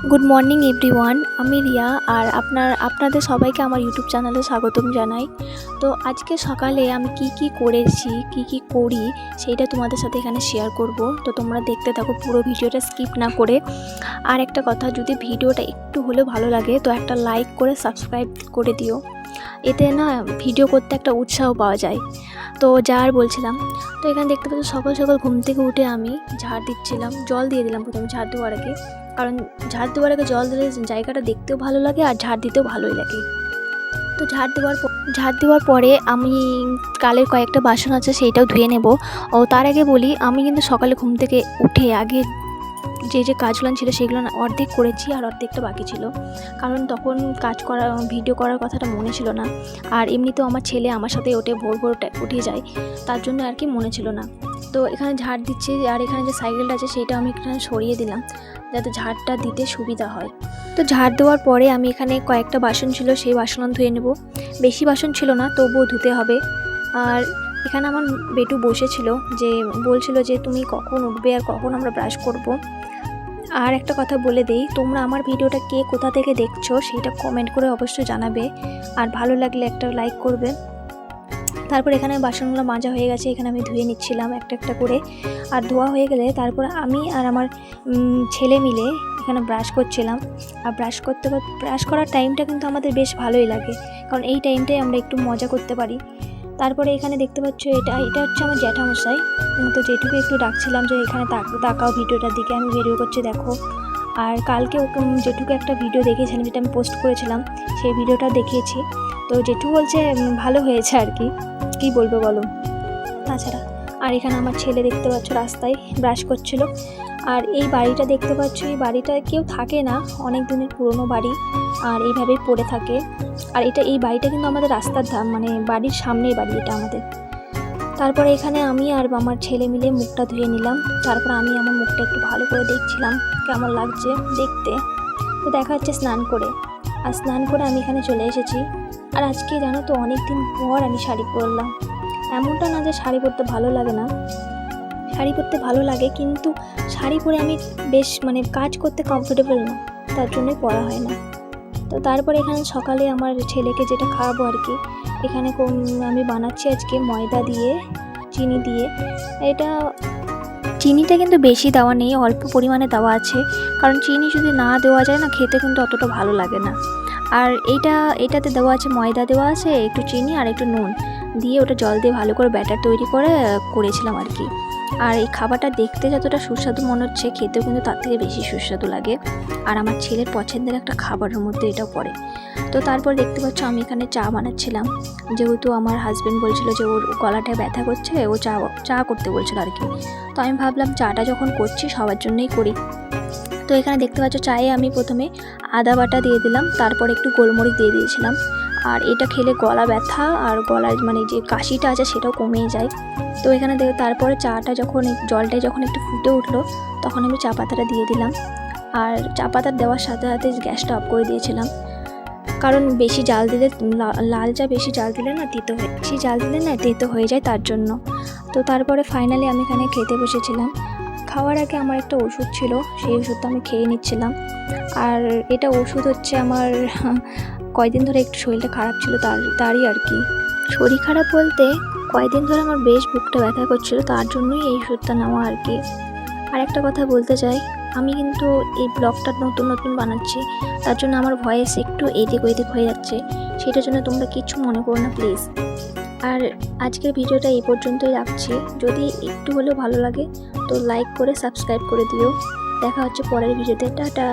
Good morning everyone, আমি রিয়া আর আপনাদের সবাইকে আমার ইউটিউব চ্যানেলে স্বাগতম জানাই। তো আজকে সকালে আমি কি করেছি, কি করি সেইটা তোমাদের সাথে এখানে শেয়ার করব। তো তোমরা দেখতে থাকো, পুরো ভিডিওটা স্কিপ না করে। আর একটা কথা, যদি ভিডিওটা একটু হলেও ভালো লাগে তো একটা লাইক করে সাবস্ক্রাইব করে দিও, এতে না ভিডিও করতে একটা উৎসাহ পাওয়া যায়। তো যা আর বলছিলাম, তো এখানে দেখতে পাচ্ছি সকাল সকাল ঘুম থেকে উঠে আমি ঝাড় দিচ্ছিলাম, জল দিয়ে দিলাম প্রথমে ঝাড় দেওয়ার আগে, কারণ ঝাড় দেওয়ার আগে জল দিলে জায়গাটা দেখতেও ভালো লাগে আর ঝাড় দিতেও ভালোই লাগে। তো ঝাড় দেওয়ার পরে আমি কালের কয়েকটা বাসন আছে সেইটাও ধুয়ে নেব। ও তার আগে বলি, আমি কিন্তু সকালে ঘুম থেকে উঠে আগে যে কাজগুলো ছিল সেগুলো অর্ধেক করেছি আর অর্ধেকটা বাকি ছিল, কারণ তখন ভিডিও করার কথাটা মনে ছিল না। আর এমনিতেও আমার ছেলে আমার সাথে ভোর উঠে যায়, তার জন্য আর কি মনে ছিল না। তো এখানে ঝাড় দিচ্ছি, আর এখানে যে সাইকেলটা আছে সেটা আমি এখানে সরিয়ে দিলাম যাতে ঝাড়টা দিতে সুবিধা হয়। তো ঝাড় দেওয়ার পরে আমি এখানে কয়েকটা বাসন ছিল সেই বাসন ধুয়ে নেব। বেশি বাসন ছিল না, তবুও ধুতে হবে। আর এখানে আমার বেটু বসেছিল, বলছিল যে তুমি কখন উঠবে আর কখন আমরা ব্রাশ করব। আর একটা কথা বলে দেই, তোমরা আমার ভিডিওটা কে কোথা থেকে দেখছো সেটা কমেন্ট করে অবশ্যই জানাবে, আর ভালো লাগলে একটা লাইক করবে। তারপর এখানে বাসনগুলো মাজা হয়ে গেছে, এখানে আমি ধুয়ে নিচ্ছিলাম একটা একটা করে। আর ধোয়া হয়ে গেলে তারপর আমি আর আমার ছেলে মিলে এখানে ব্রাশ করছিলাম। আর ব্রাশ করার টাইমটা কিন্তু আমাদের বেশ ভালোই লাগে, কারণ এই টাইমটাই আমরা একটু মজা করতে পারি। তারপরে এখানে দেখতে পাচ্ছ এটা হচ্ছে আমার জ্যাঠামশাই। তো যেটুকু একটু ডাকছিলাম যে এখানে তাকাও ভিডিওটার দিকে, আমি ভিডিও করছি দেখো। আর কালকে যেটুকু একটা ভিডিও দেখিয়েছিলাম, যেটা আমি পোস্ট করেছিলাম, সেই ভিডিওটা দেখিয়েছি। তো যেটুকু বলছে ভালো হয়েছে আর কি বলবো বলো। তাছাড়া আর এখানে আমার ছেলে দেখতে পাচ্ছ রাস্তায় ব্রাশ করছিল। আর এই বাড়িটা দেখতে পাচ্ছ, এই বাড়িটা কেউ থাকে না, অনেক দিনের পুরনো বাড়ি, আর এইভাবেই পড়ে থাকে। আর এই বাড়িটা কিন্তু আমাদের রাস্তার মানে বাড়ির সামনেই বাড়ি এটা আমাদের। তারপরে এখানে আমি আর আমার ছেলে মিলে মুখটা ধুয়ে নিলাম। তারপর আমি আমার মুখটা একটু ভালো করে দেখছিলাম কেমন লাগছে দেখতে। তো দেখা হচ্ছে স্নান করে, আর স্নান করে আমি এখানে চলে এসেছি। আর আজকে জানো তো অনেক দিন পর আমি শাড়ি পরলাম। এমনটা না যে শাড়ি পরতে ভালো লাগে না, শাড়ি পরতে ভালো লাগে, কিন্তু শাড়ি পরে আমি বেশ কাজ করতে কমফোর্টেবল না, তার জন্যই পরা হয় না। তো তারপর এখানে সকালে আমার ছেলেকে যেটা খাওয়াবো আর কি, এখানে আমি বানাচ্ছি আজকে ময়দা দিয়ে চিনি দিয়ে। চিনিটা কিন্তু বেশি দেওয়া নেই, অল্প পরিমাণে দেওয়া আছে, কারণ চিনি যদি না দেওয়া যায় না খেতে কিন্তু অতটা ভালো লাগে না। আর এটাতে দেওয়া আছে, ময়দা দেওয়া আছে, একটু চিনি আর একটু নুন দিয়ে ওটা জল দিয়ে ভালো করে ব্যাটার তৈরি করেছিলাম আর কি। আর এই খাবারটা দেখতে যতটা সুস্বাদু মনে হচ্ছে, খেতেও কিন্তু তার থেকে বেশি সুস্বাদু লাগে। আর আমার ছেলের পছন্দের একটা খাবারের মধ্যে এটাও পড়ে। তো তারপর দেখতে পাচ্ছ আমি এখানে চা বানাচ্ছিলাম, যেহেতু আমার হাজব্যান্ড বলছিল যে ওর গলাটায় ব্যথা করছে, ও চা করতে বলছিল আর কি। তো আমি ভাবলাম চাটা যখন করছি সবার জন্যই করি। তো এখানে দেখতে পাচ্ছ চায়ে আমি প্রথমে আদা বাটা দিয়ে দিলাম, তারপর একটু গোলমরিচ দিয়ে দিয়েছিলাম। আর এটা খেলে গলা ব্যথা আর গলার যে কাশিটা আছে সেটাও কমে যায়। তো এখানে তারপরে জলটা যখন একটু ফুটে উঠলো, তখন আমি চা পাতাটা দিয়ে দিলাম। আর চা পাতা দেওয়ার সাথে সাথে গ্যাসটা অফ করে দিয়েছিলাম, কারণ বেশি জাল দিলে লাল চা বেশি জাল দিলে না তেতো হয়ে যায়, তার জন্য। তো তারপরে ফাইনালি আমি এখানে খেতে বসেছিলাম। খাওয়ার আগে আমার একটা ওষুধ ছিল, সেই ওষুধটা আমি খেয়ে নিচ্ছিলাম। আর এটা ওষুধ হচ্ছে আমার কয়দিন ধরে একটু শরীরটা খারাপ ছিল, তারই আর কি। শরীর খারাপ বলতে কয়দিন ধরে আমার বেশ বুকটা ব্যথা করছিল, তার জন্যই এই ওষুধটা নেওয়া আর কি। আর একটা কথা বলতে চাই, আমি কিন্তু এই ব্লগটা নতুন বানাচ্ছি, তার জন্য আমার ভয়েস একটু এদিক ওইদিক হয়ে যাচ্ছে, সেটার জন্য তোমরা কিছু মনে করো না প্লিজ। আর আজকের ভিডিওটা এই পর্যন্তই রাখছি। যদি একটু হলেও ভালো লাগে তো লাইক করে সাবস্ক্রাইব করে দিও। দেখা হচ্ছে পরের ভিডিওতে। টাটা।